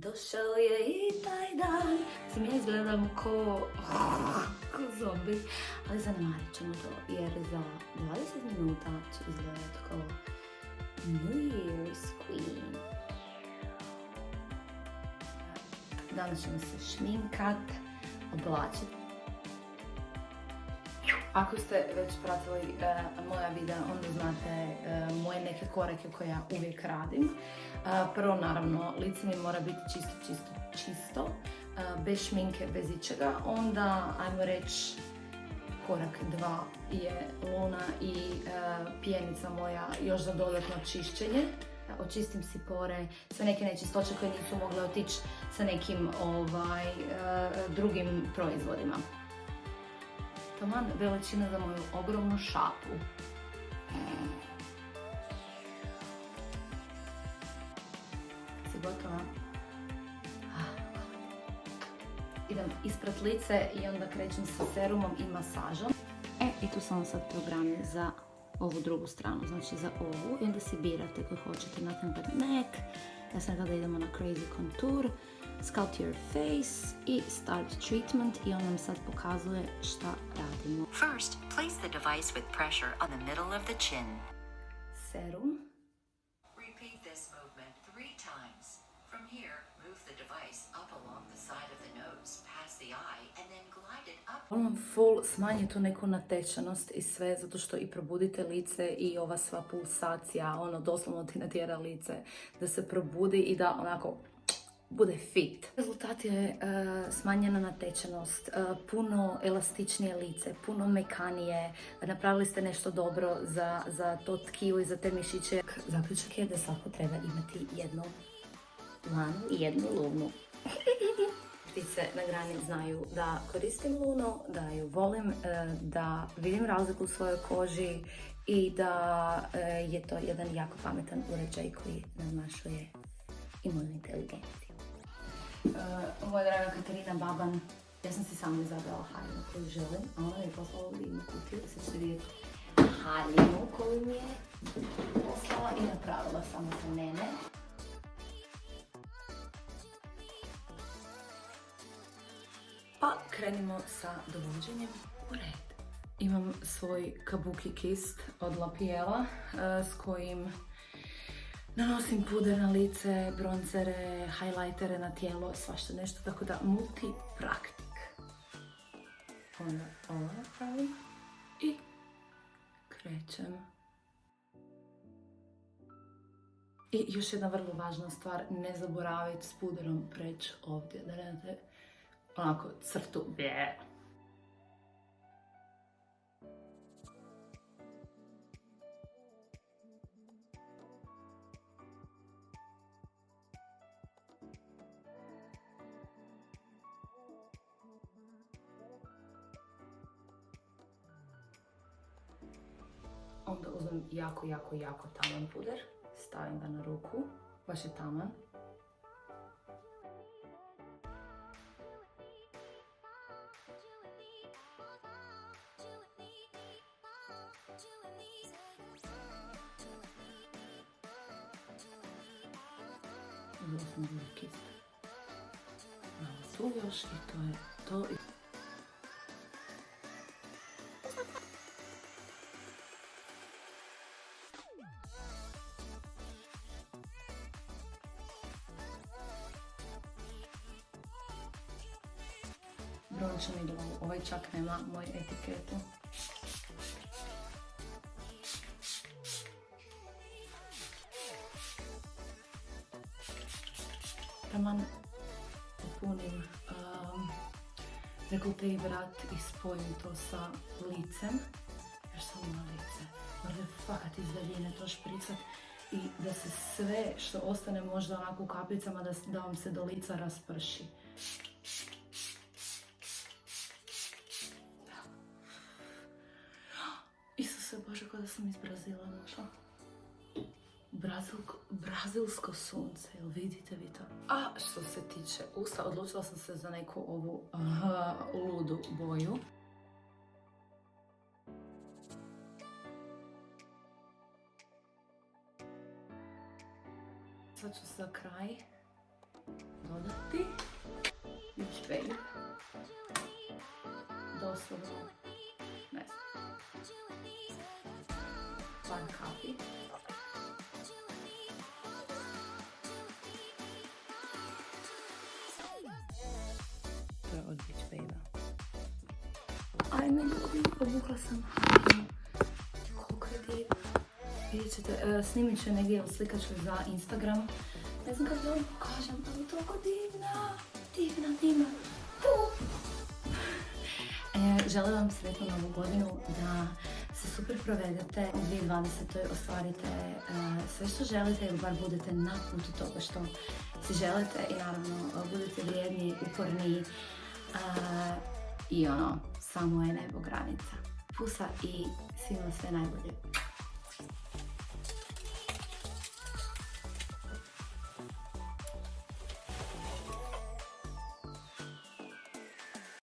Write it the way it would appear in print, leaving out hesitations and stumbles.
Došao je i taj dan. Sam ja izgledam ko zombi, ali zanemarit ćemo to jer za 20 minuta će izgledati kao New Year's Queen. Danas ćemo se šminkat, oblačiti. Ako ste već pratili moja videa, onda znate moje neke korake koje ja uvijek radim. Prvo, naravno, lice mi mora biti čisto, bez šminke, bez ičega. Onda, ajmo reći, korak 2 je luna i pijenica moja još za dodatno čišćenje. Očistim si pore, sve neke nečistoće koje nisu mogle otići sa nekim drugim proizvodima. Taman veličina za moju ogromnu šapu. Si gotova? Idem isprat lice i onda krećem sa serumom i masažom. I tu sam sad program za ovu drugu stranu, znači za ovu. I onda si birate koji hoćete nothing but neck. Ja sam rekla da idemo na crazy contour. Sculpt your face i start treatment i on nam sad pokazuje šta radimo. First, place the device with pressure on the middle of the chin. Serum. Repeat this movement 3 times. From here, move the device up along the side of the nose, past the eye, and then glide it up. Volim full smanji tu neku natečenost i sve, zato što i probudite lice i ova sva pulsacija, doslovno ti natjera lice da se probudi i da onako bude fit. Rezultat je smanjena natečenost, puno elastičnije lice, puno mekanije. Napravili ste nešto dobro za to tkivo i za te mišiće. Zaključak je da svako treba imati jednu lanu i jednu lunu. Ptice na grani znaju da koristim lunu, da ju volim, da vidim razliku u svojoj koži i da je to jedan jako pametan uređaj koji nadmašuje i moju inteligenciju. Moja draga Katarina Baban, ja sam si samo izabrala haljinu koju želim, a ona mi je poslala ovdje jednu kutiju, sad ćete vidjeti haljinu koju mi je poslala i napravila samo za mene. Pa krenimo sa dovođenjem u red. Imam svoj kabuki kist od Lapiela s kojim nanosim puder na lice, bronzere, highlightere na tijelo, svašta nešto, tako da multipraktik. Onda ovo napravim i krećem. I još jedna vrlo važna stvar, ne zaboravite s puderom preći ovdje, da nemate onako crtu. Onda uzmem jako taman puder, stavim ga na ruku, baš je taman. Uzela sam drugi kist. Malo tu još i to je to. Brončan i glavu. Ovaj čak nema moju etiketu. Taman popunim dekolte i vrat i spojim to sa licem. Još samo na lice. Morate fakat iz daljine to špricat i da se sve što ostane možda onako u kapljicama da vam se do lica rasprši. Isuse Bože, kao da sam iz Brazila došla. Brazilsko sunce, jel vidite vi to? A što se tiče usta, odlučila sam se za neku ovu ludu boju. Sad ću za kraj dodati babe. Doslovno, ne znam, par kapi. To je odlič, babe. Ajme, ljudi, obukla sam haljinu. Koliko je divno. Vidjet ćete, snimit ću negdje, slikat ću za Instagram. Ne znam kako da vam pokažem, ali je toliko divna. Divna. Želim vam sretnu novu godinu, da se super provedete u 2020. Ostvarite sve što želite ili bar budete na putu toga što si želite i naravno budete vrijedni, uporni i samo je nebo granica. Pusa i svima sve najbolje.